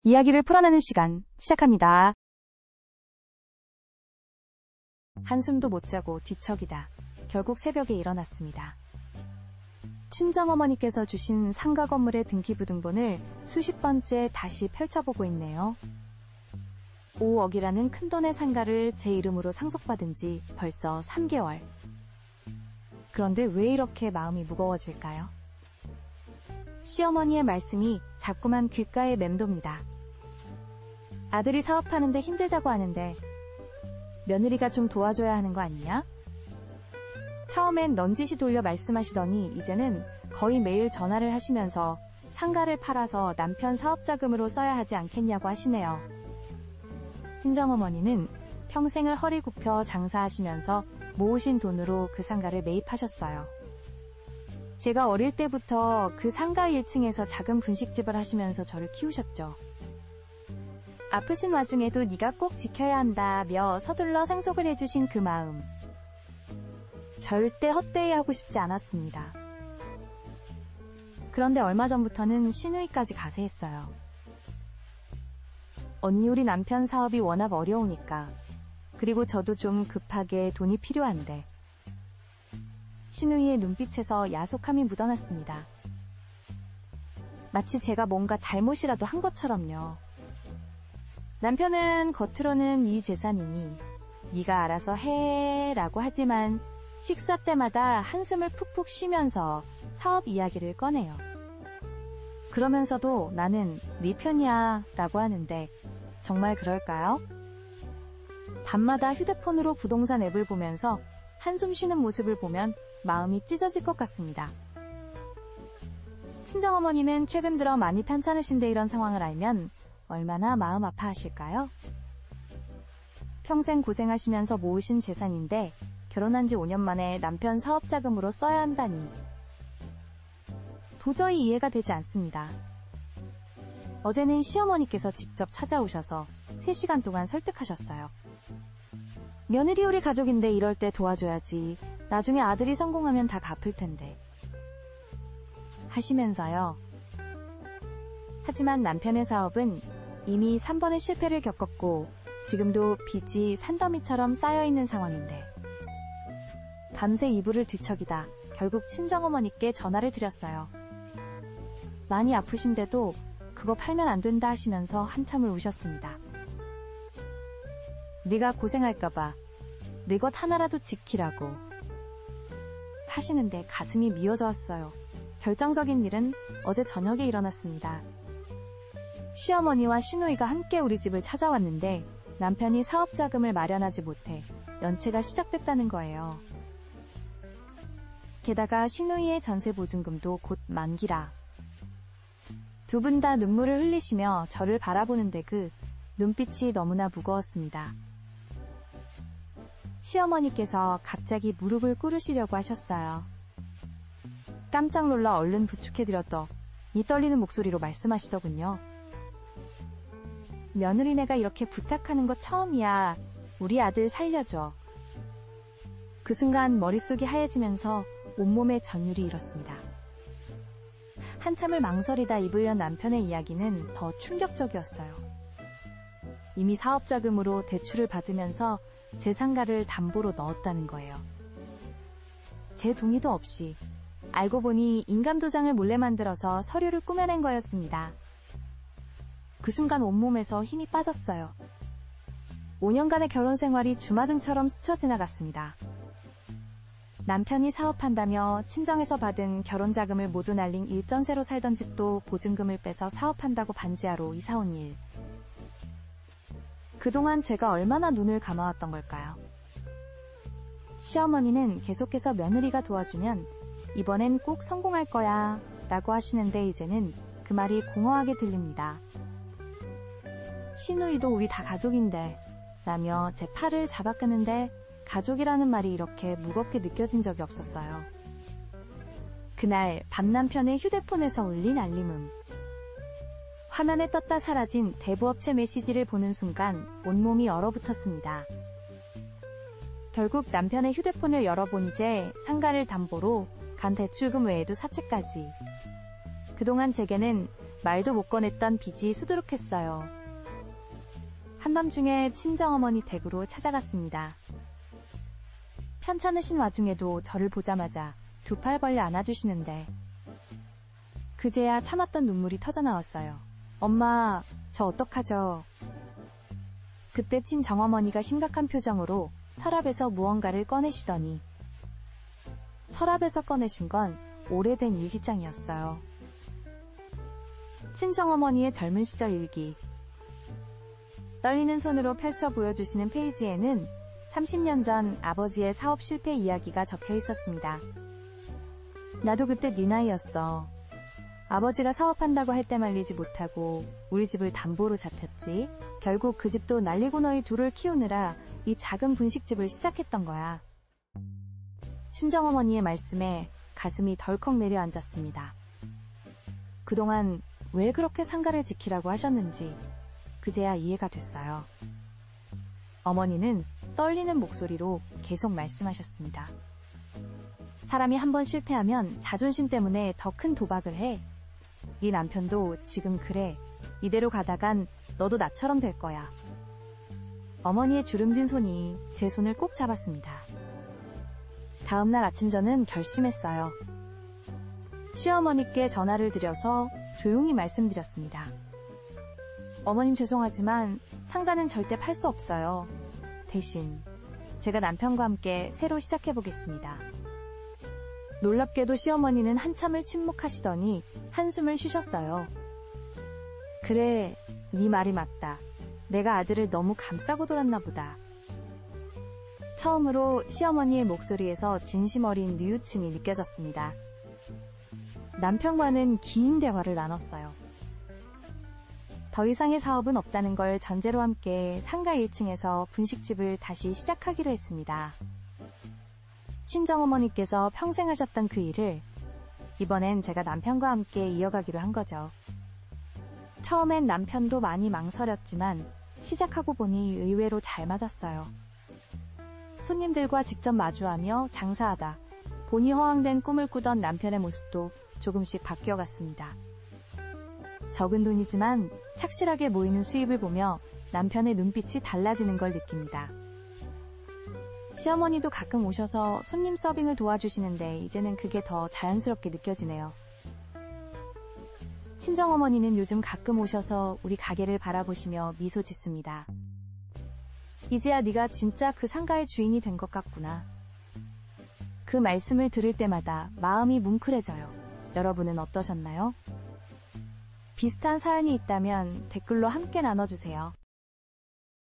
이야기를 풀어내는 시간 시작합니다. 한숨도 못 자고 뒤척이다. 결국 새벽에 일어났습니다. 친정어머니께서 주신 상가 건물의 등기부등본을 수십 번째 다시 펼쳐보고 있네요. 5억이라는 큰돈의 상가를 제 이름으로 상속받은 지 벌써 3개월. 그런데 왜 이렇게 마음이 무거워질까요? 시어머니의 말씀이 자꾸만 귓가에 맴돕니다. 아들이 사업하는데 힘들다고 하는데 며느리가 좀 도와줘야 하는 거 아니냐? 처음엔 넌지시 돌려 말씀하시더니 이제는 거의 매일 전화를 하시면서 상가를 팔아서 남편 사업자금으로 써야 하지 않겠냐고 하시네요. 친정어머니는 평생을 허리 굽혀 장사하시면서 모으신 돈으로 그 상가를 매입하셨어요. 제가 어릴 때부터 그 상가 1층에서 작은 분식집을 하시면서 저를 키우셨죠. 아프신 와중에도 네가 꼭 지켜야 한다며 서둘러 상속을 해주신 그 마음. 절대 헛되이 하고 싶지 않았습니다. 그런데 얼마 전부터는 시누이까지 가세했어요. 언니 우리 남편 사업이 워낙 어려우니까. 그리고 저도 좀 급하게 돈이 필요한데. 시누이의 눈빛에서 야속함이 묻어났습니다. 마치 제가 뭔가 잘못이라도 한 것처럼요. 남편은 겉으로는 네 재산이니 네가 알아서 해 라고 하지만 식사 때마다 한숨을 푹푹 쉬면서 사업 이야기를 꺼내요. 그러면서도 나는 네 편이야 라고 하는데 정말 그럴까요? 밤마다 휴대폰으로 부동산 앱을 보면서 한숨 쉬는 모습을 보면 마음이 찢어질 것 같습니다. 친정어머니는 최근 들어 많이 편찮으신데 이런 상황을 알면 얼마나 마음 아파하실까요? 평생 고생하시면서 모으신 재산인데 결혼한 지 5년 만에 남편 사업자금으로 써야 한다니 도저히 이해가 되지 않습니다. 어제는 시어머니께서 직접 찾아오셔서 3시간 동안 설득하셨어요. 며느리 우리 가족인데 이럴 때 도와줘야지. 나중에 아들이 성공하면 다 갚을 텐데. 하시면서요. 하지만 남편의 사업은 이미 3번의 실패를 겪었고 지금도 빚이 산더미처럼 쌓여있는 상황인데 밤새 이불을 뒤척이다 결국 친정어머니께 전화를 드렸어요. 많이 아프신데도 그거 팔면 안 된다 하시면서 한참을 우셨습니다. 네가 고생할까봐 네 것 하나라도 지키라고 하시는데 가슴이 미어져 왔어요. 결정적인 일은 어제 저녁에 일어났습니다. 시어머니와 시누이가 함께 우리 집을 찾아왔는데 남편이 사업자금을 마련하지 못해 연체가 시작됐다는 거예요. 게다가 시누이의 전세보증금도 곧 만기라. 두 분 다 눈물을 흘리시며 저를 바라보는데 그 눈빛이 너무나 무거웠습니다. 시어머니께서 갑자기 무릎을 꿇으시려고 하셨어요. 깜짝 놀라 얼른 부축해드렸더 이 떨리는 목소리로 말씀하시더군요. 며느리네가 이렇게 부탁하는 거 처음이야. 우리 아들 살려줘. 그 순간 머릿속이 하얘지면서 온몸에 전율이 일었습니다. 한참을 망설이다 입을 연 남편의 이야기는 더 충격적이었어요. 이미 사업자금으로 대출을 받으면서 제 상가를 담보로 넣었다는 거예요. 제 동의도 없이. 알고 보니 인감도장을 몰래 만들어서 서류를 꾸며낸 거였습니다. 그 순간 온몸에서 힘이 빠졌어요. 5년간의 결혼 생활이 주마등처럼 스쳐 지나갔습니다. 남편이 사업한다며 친정에서 받은 결혼자금을 모두 날린 일전세로 살던 집도 보증금을 빼서 사업한다고 반지하러 이사온 일. 그동안 제가 얼마나 눈을 감아왔던 걸까요? 시어머니는 계속해서 며느리가 도와주면 이번엔 꼭 성공할 거야 라고 하시는데 이제는 그 말이 공허하게 들립니다. 시누이도 우리 다 가족인데 라며 제 팔을 잡아 끄는데 가족이라는 말이 이렇게 무겁게 느껴진 적이 없었어요. 그날 밤 남편의 휴대폰에서 울린 알림음. 화면에 떴다 사라진 대부업체 메시지를 보는 순간 온몸이 얼어붙었습니다. 결국 남편의 휴대폰을 열어본 이제 상가를 담보로 간 대출금 외에도 사채까지. 그동안 제게는 말도 못 꺼냈던 빚이 수두룩했어요. 한밤중에 친정어머니 댁으로 찾아갔습니다. 편찮으신 와중에도 저를 보자마자 두 팔 벌려 안아주시는데 그제야 참았던 눈물이 터져나왔어요. 엄마, 저 어떡하죠? 그때 친정어머니가 심각한 표정으로 서랍에서 무언가를 꺼내시더니 서랍에서 꺼내신 건 오래된 일기장이었어요. 친정어머니의 젊은 시절 일기. 떨리는 손으로 펼쳐 보여주시는 페이지에는 30년 전 아버지의 사업 실패 이야기가 적혀 있었습니다. 나도 그때 네 나이였어. 아버지가 사업한다고 할 때 말리지 못하고 우리 집을 담보로 잡혔지. 결국 그 집도 날리고 너희 둘을 키우느라 이 작은 분식집을 시작했던 거야. 친정어머니의 말씀에 가슴이 덜컥 내려앉았습니다. 그동안 왜 그렇게 상가를 지키라고 하셨는지 그제야 이해가 됐어요. 어머니는 떨리는 목소리로 계속 말씀하셨습니다. 사람이 한번 실패하면 자존심 때문에 더 큰 도박을 해. 네 남편도 지금 그래. 이대로 가다간 너도 나처럼 될 거야. 어머니의 주름진 손이 제 손을 꼭 잡았습니다. 다음날 아침 저는 결심했어요. 시어머니께 전화를 드려서 조용히 말씀드렸습니다. 어머님 죄송하지만 상가는 절대 팔 수 없어요. 대신 제가 남편과 함께 새로 시작해보겠습니다. 놀랍게도 시어머니는 한참을 침묵하시더니 한숨을 쉬셨어요. 그래, 네 말이 맞다. 내가 아들을 너무 감싸고 돌았나 보다. 처음으로 시어머니의 목소리에서 진심 어린 뉘우침이 느껴졌습니다. 남편과는 긴 대화를 나눴어요. 더 이상의 사업은 없다는 걸 전제로 함께 상가 1층에서 분식집을 다시 시작하기로 했습니다. 친정어머니께서 평생 하셨던 그 일을 이번엔 제가 남편과 함께 이어가기로 한 거죠. 처음엔 남편도 많이 망설였지만 시작하고 보니 의외로 잘 맞았어요. 손님들과 직접 마주하며 장사하다 본이 허황된 꿈을 꾸던 남편의 모습도 조금씩 바뀌어갔습니다. 적은 돈이지만 착실하게 모이는 수입을 보며 남편의 눈빛이 달라지는 걸 느낍니다. 시어머니도 가끔 오셔서 손님 서빙을 도와주시는데 이제는 그게 더 자연스럽게 느껴지네요. 친정어머니는 요즘 가끔 오셔서 우리 가게를 바라보시며 미소 짓습니다. 이제야 네가 진짜 그 상가의 주인이 된 것 같구나. 그 말씀을 들을 때마다 마음이 뭉클해져요. 여러분은 어떠셨나요? 비슷한 사연이 있다면 댓글로 함께 나눠주세요.